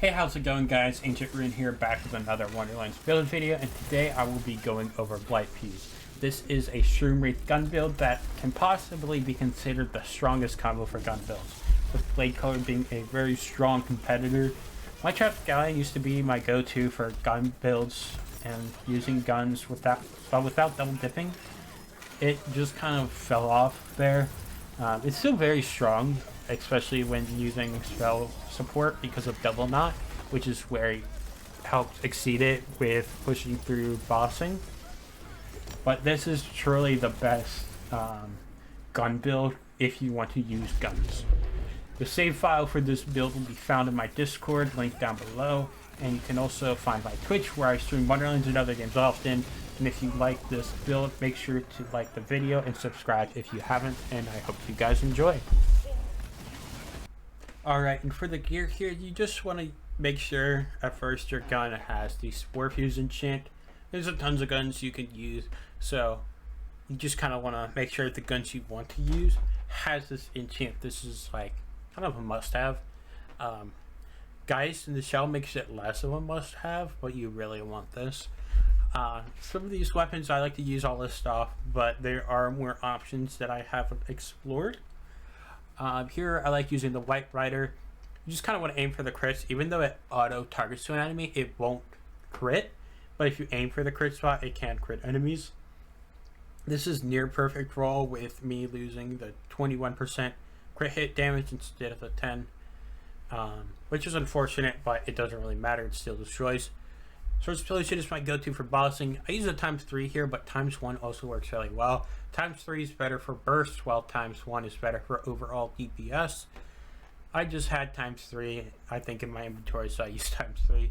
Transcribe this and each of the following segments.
Hey, how's it going, guys? Ancient Rune here, back with another Wonderlands build video, and today I will be going over Blightfuse. This is a Shroomwraith gun build that can possibly be considered the strongest combo for gun builds, with blightcaller being a very strong competitor. My trap guy used to be my go-to for gun builds and using guns without double dipping. It just kind of fell off there. It's still very strong, especially when using spell support because of double knot, which is where he helps exceed it with pushing through bossing. But this is truly the best gun build if you want to use guns. The save file for this build will be found in my Discord, linked down below, and you can also find my Twitch where I stream Wonderlands and other games often. And if you like this build, make sure to like the video and subscribe if you haven't, and I hope you guys enjoy. Alright, and for the gear here, you just want to make sure at first your gun has the Sporefuse enchant. There's a tons of guns you can use, so you just kind of want to make sure the guns you want to use has this enchant. This is like kind of a must-have. Gheist in the shell makes it less of a must-have, but you really want this. Some of these weapons I like to use all this stuff, but there are more options that I haven't explored. Here I like using the White Rider. You just kind of want to aim for the crits. Even though it auto targets to an enemy, it won't crit, but if you aim for the crit spot, it can crit enemies. This is near perfect roll with me losing the 21% crit hit damage instead of the 10, which is unfortunate, but it doesn't really matter. It still destroys. Sporesplosion is my go-to for bossing. I use a ×3 here, but ×1 also works really well. ×3 is better for burst, while ×1 is better for overall DPS. I just had ×3, I think, in my inventory, so I use ×3.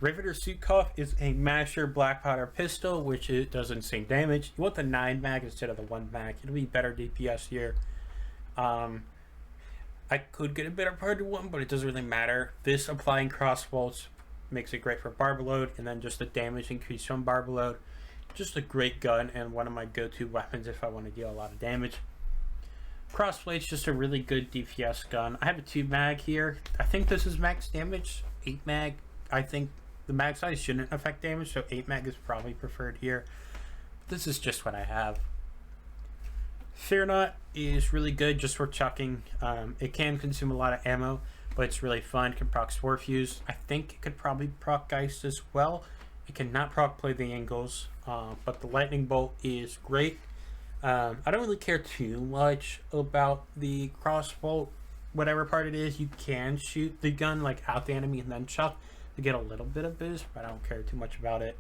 Riveter Suit Cuff is a masher black powder pistol, which it does insane damage. You want the 9 mag instead of the 1 mag. It'll be better DPS here. I could get a better part of one, but it doesn't really matter. This applying crossbolts makes it great for Barbaload, and then just the damage increase from Barbaload. Just a great gun and one of my go-to weapons if I want to deal a lot of damage. Crossblade's just a really good DPS gun. I have a 2 mag here. I think this is max damage. 8 mag. I think the mag size shouldn't affect damage, so 8 mag is probably preferred here. This is just what I have. Fear Not is really good just for chucking. It can consume a lot of ammo, but it's really fun. It can proc Sporefuse. I think it could probably proc Gheist as well. It cannot proc Play the Angles, but the Lightning Bolt is great. I don't really care too much about the crossbolt, whatever part it is. You can shoot the gun like out the enemy and then chuck to get a little bit of boost, but I don't care too much about it.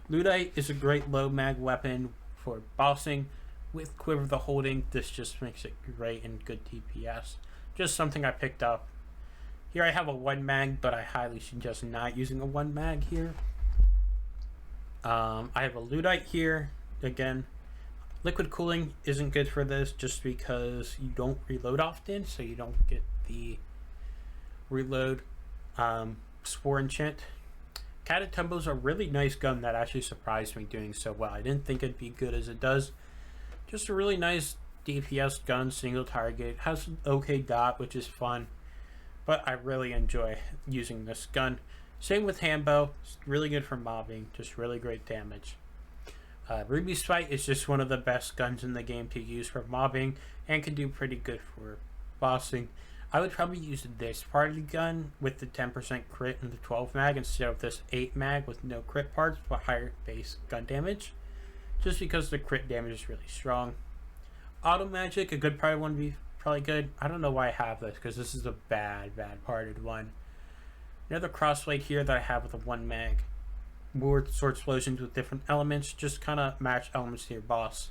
Luddite is a great low mag weapon for bossing. With Quiver the Holding, this just makes it great and good DPS. Just something I picked up. Here I have a 1 mag, but I highly suggest not using a 1 mag here. I have a Luddite here. Again, liquid cooling isn't good for this just because you don't reload often, so you don't get the reload. Spore enchant. Catatumbo's a really nice gun that actually surprised me doing so well. I didn't think it'd be good as it does. Just a really nice DPS gun, single target. Has an okay dot, which is fun. But I really enjoy using this gun. Same with Handbow. It's really good for mobbing. Just really great damage. Ruby Spike is just one of the best guns in the game to use for mobbing and can do pretty good for bossing. I would probably use this part of the gun with the 10% crit and the 12 mag instead of this 8 mag with no crit parts but higher base gun damage. Just because the crit damage is really strong. Auto Magic, a good part one would be probably good. I don't know why I have this because this is a bad parted one. Another crossblade here that I have with a 1 mag. More sword explosions with different elements. Just kind of match elements to your boss.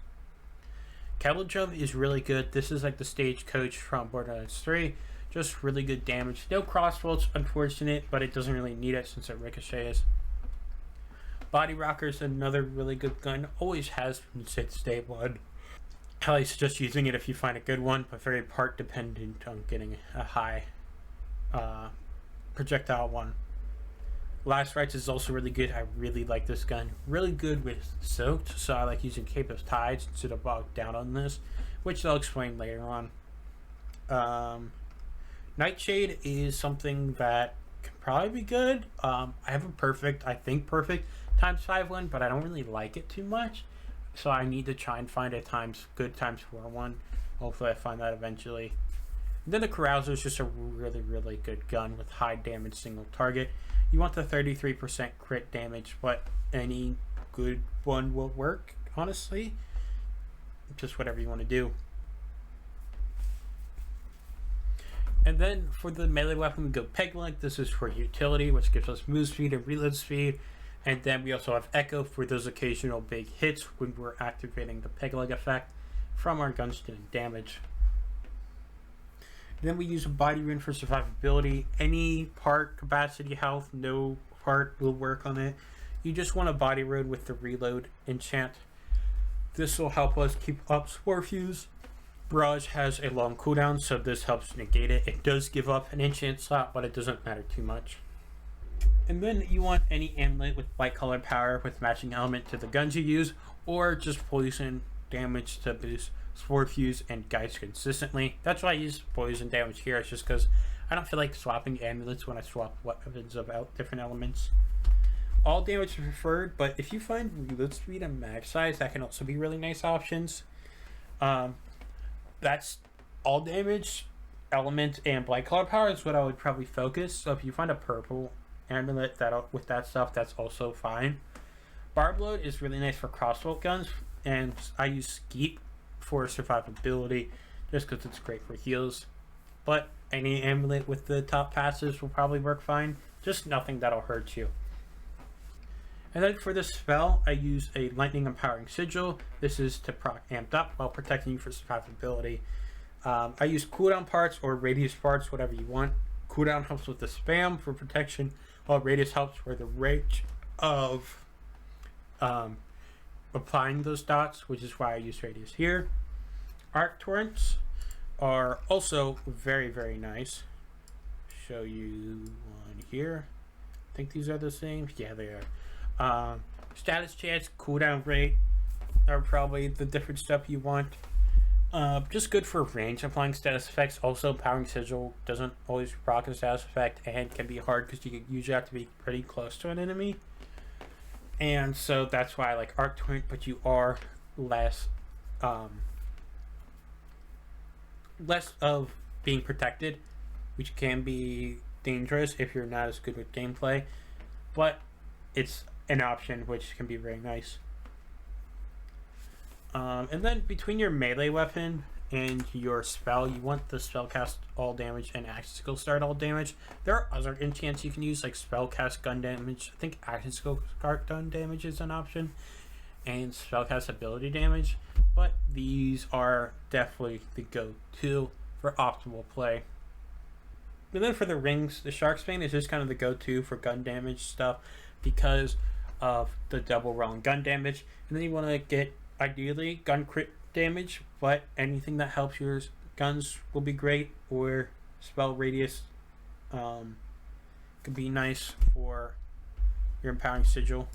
Kettle Drum is really good. This is like the stagecoach from Borderlands 3. Just really good damage. No crossbolts, unfortunate, but it doesn't really need it since it ricochets. Body Rocker is another really good gun. Always has been since day one. I like just using it if you find a good one, but very part dependent on getting a high projectile one. Last Rites is also really good. I really like this gun. Really good with soaked, so I like using Cape of Tides instead of bogged down on this, which I'll explain later on. Nightshade is something that probably be good. I have a perfect, I think perfect ×5 one, but I don't really like it too much. So I need to try and find a good ×4 one. Hopefully I find that eventually. And then the Carouser is just a really, really good gun with high damage single target. You want the 33% crit damage, but any good one will work, honestly. Just whatever you want to do. And then for the melee weapon, we go Peg Leg. This is for utility, which gives us move speed and reload speed. And then we also have Echo for those occasional big hits when we're activating the Peg Leg effect from our guns doing damage. Then we use a body rune for survivability. Any part, capacity, health, no part will work on it. You just want a body rune with the reload enchant. This will help us keep up Sporefuse. Barrage has a long cooldown, so this helps negate it. It does give up an enchant slot, but it doesn't matter too much. And then you want any amulet with Blightcaller power with matching element to the guns you use, or just poison damage to boost Sporefuse and Gheist consistently. That's why I use poison damage here. It's just because I don't feel like swapping amulets when I swap weapons about different elements. All damage is preferred, but if you find reload speed and mag size, that can also be really nice options. That's all damage, element, and Blightcaller power is what I would probably focus. So if you find a purple amulet with that stuff, that's also fine. Barbaload is really nice for crossbow guns, and I use Skeet for survivability just because it's great for heals. But any amulet with the top passives will probably work fine, just nothing that'll hurt you. And then for this spell, I use a Lightning Empowering Sigil. This is to proc Amped Up while protecting you for survivability. I use cooldown parts or radius parts, whatever you want. Cooldown helps with the spam for protection, while radius helps for the range of applying those dots, which is why I use radius here. Arc Torrents are also very, very nice. Show you one here. I think these are the same. Yeah, they are. Status chance, cooldown rate are probably the different stuff you want. Just good for range applying status effects. Also, Empowering Sigil doesn't always proc a status effect and can be hard because you usually have to be pretty close to an enemy. And so that's why I like Arc Torrent, but you are less of being protected, which can be dangerous if you're not as good with gameplay. But it's an option which can be very nice. And then between your melee weapon and your spell, you want the spell cast all damage and action skill start all damage. There are other enchants you can use, like spell cast gun damage. I think action skill start gun damage is an option, and spell cast ability damage. But these are definitely the go-to for optimal play. And then for the rings, the Shark's Bane is just kind of the go-to for gun damage stuff because of the double round gun damage. And then you want to get ideally gun crit damage, but anything that helps your guns will be great, or spell radius could be nice for your Empowering Sigil,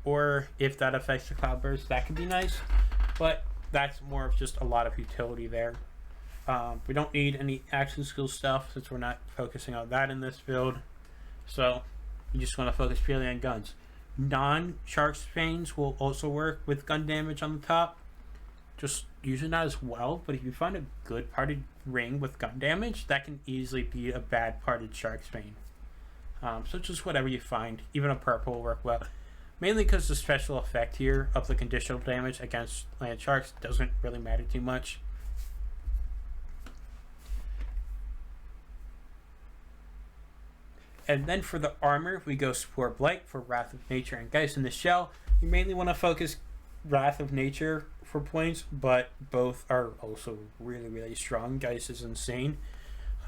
or if that affects the Cloudburst, that could be nice, but that's more of just a lot of utility there. We don't need any action skill stuff since we're not focusing on that in this build, so you just want to focus purely on guns. Non-Shark's Banes will also work with gun damage on the top. Just using that as well, but if you find a good parted ring with gun damage, that can easily be a bad parted Shark's Bane. So just whatever you find, even a purple will work well. Mainly because the special effect here of the conditional damage against land sharks doesn't really matter too much. And then for the armor, we go Spore Blight for Wrath of Nature and Gheist in the Shell. You mainly want to focus Wrath of Nature for points, but both are also really, really strong. Gheist is insane.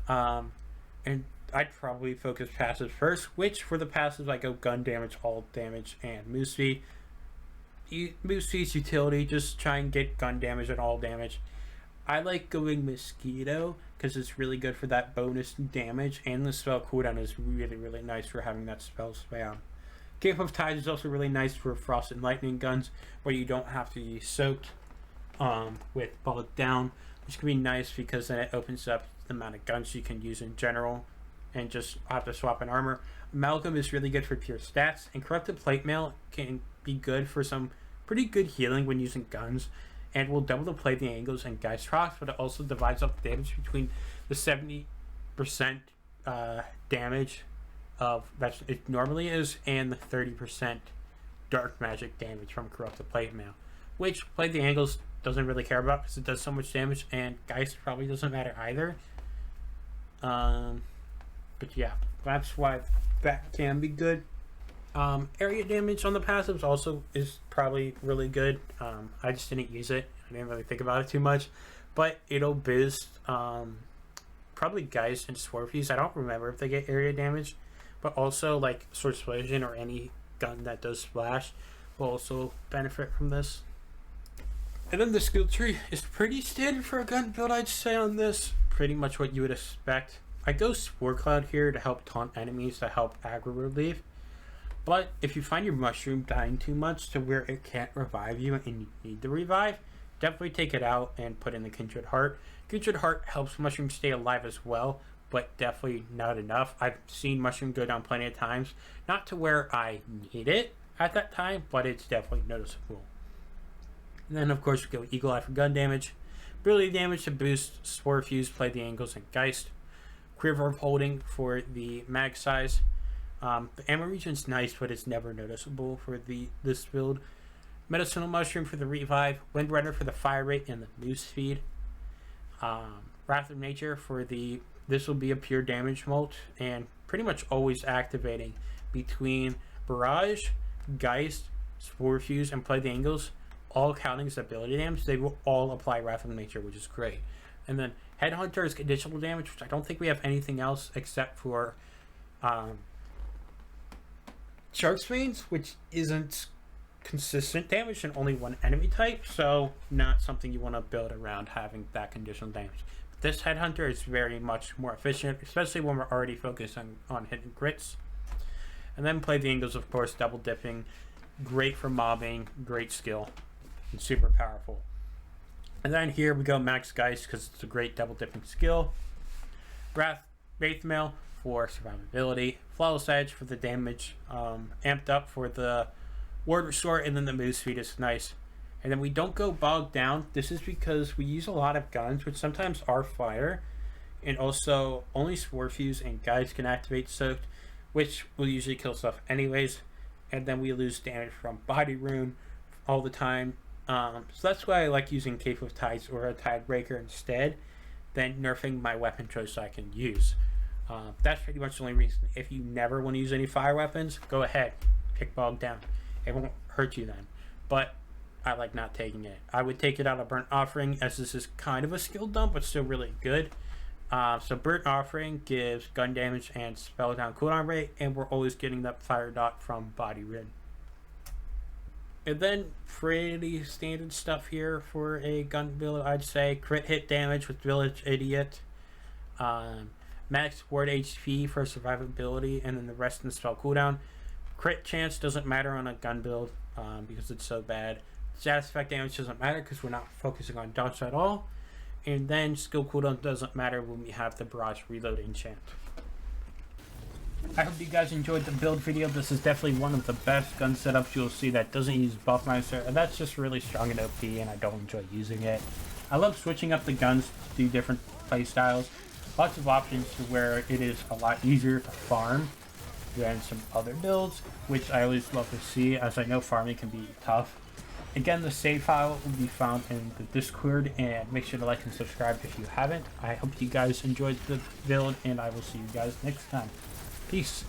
And I'd probably focus passive first, which for the passives I go gun damage, all damage, and move speed. Move speed's utility, just try and get gun damage and all damage. I like going Mosquito because it's really good for that bonus damage, and the spell cooldown is really, really nice for having that spell spam. Cape of Tides is also really nice for Frost and Lightning guns, where you don't have to be soaked with Bullet Down, which can be nice because then it opens up the amount of guns you can use in general, and just have to swap an armor. Amalgam is really good for pure stats, and Corrupted Plate Mail can be good for some pretty good healing when using guns, and will double the plate the angles and Gheist rocks, but it also divides up the damage between the 70% damage of that it normally is and the 30% dark magic damage from Corrupted Plate Mail, which Plate the Angles doesn't really care about because it does so much damage, and Gheist probably doesn't matter either. But yeah, that's why that can be good. Area damage on the passives also is probably really good. I just didn't use it. I didn't really think about it too much, but it'll boost probably Gheist and Sporefuse. I don't remember if they get area damage, but also like Sporesplosion or any gun that does splash will also benefit from this. And then the skill tree is pretty standard for a gun build, I'd say on this. Pretty much what you would expect. I go Spore Cloud here to help taunt enemies to help aggro relief. But if you find your mushroom dying too much to where it can't revive you and you need to revive, definitely take it out and put in the Kindred Heart. Kindred Heart helps mushroom stay alive as well, but definitely not enough. I've seen mushroom go down plenty of times, not to where I need it at that time, but it's definitely noticeable. And then of course we go Eagle Eye for gun damage, ability damage to boost Sporefuse, Play the Angles, and Gheist. Quiver of Holding for the mag size. The ammo region's nice, but it's never noticeable for this build. Medicinal Mushroom for the revive, Windrunner for the fire rate and the move speed. Wrath of Nature for this will be a pure damage molt and pretty much always activating between Barrage, Gheist, Sporefuse, and Play the Angles, all counting as ability damage. They will all apply Wrath of Nature, which is great. And then Headhunter is additional damage, which I don't think we have anything else except for Shark's Veins, which isn't consistent damage and only one enemy type, so not something you want to build around having that conditional damage. But this Headhunter is very much more efficient, especially when we're already focused on hitting crits. And then Play the Angles, of course, double dipping, great for mobbing, great skill, and super powerful. And then here we go Max Gheist because it's a great double dipping skill. Wraith Mail for survivability, Flawless Edge for the damage, amped up for the ward restore, and then the move speed is nice. And then we don't go bogged down. This is because we use a lot of guns, which sometimes are fire, and also only Sporefuse and Gheist can activate Soaked, which will usually kill stuff anyways. And then we lose damage from Body Rune all the time. So that's why I like using Cape of Tides or a Tidebreaker instead than nerfing my weapon choice I can use. That's pretty much the only reason. If you never want to use any fire weapons, go ahead, pick Bogged Down. It won't hurt you then. But I like not taking it. I would take it out of Burnt Offering, as this is kind of a skill dump, but still really good. So Burnt Offering gives gun damage and spell down cooldown rate, and we're always getting that fire dot from Body Rid. And then pretty standard stuff here for a gun build, I'd say. Crit hit damage with Village Idiot. Max ward HP for survivability, and then the rest in the spell cooldown. Crit chance doesn't matter on a gun build because it's so bad. Status effect damage doesn't matter because we're not focusing on dodge at all. And then skill cooldown doesn't matter when we have the Barrage Reload enchant. I hope you guys enjoyed the build video. This is definitely one of the best gun setups you'll see that doesn't use Buffmeister, and that's just really strong and OP, and I don't enjoy using it. I love switching up the guns to do different playstyles. Lots of options to where it is a lot easier to farm than some other builds, which I always love to see, as I know farming can be tough. Again, the save file will be found in the Discord, and make sure to like and subscribe if you haven't. I hope you guys enjoyed the build, and I will see you guys next time. Peace.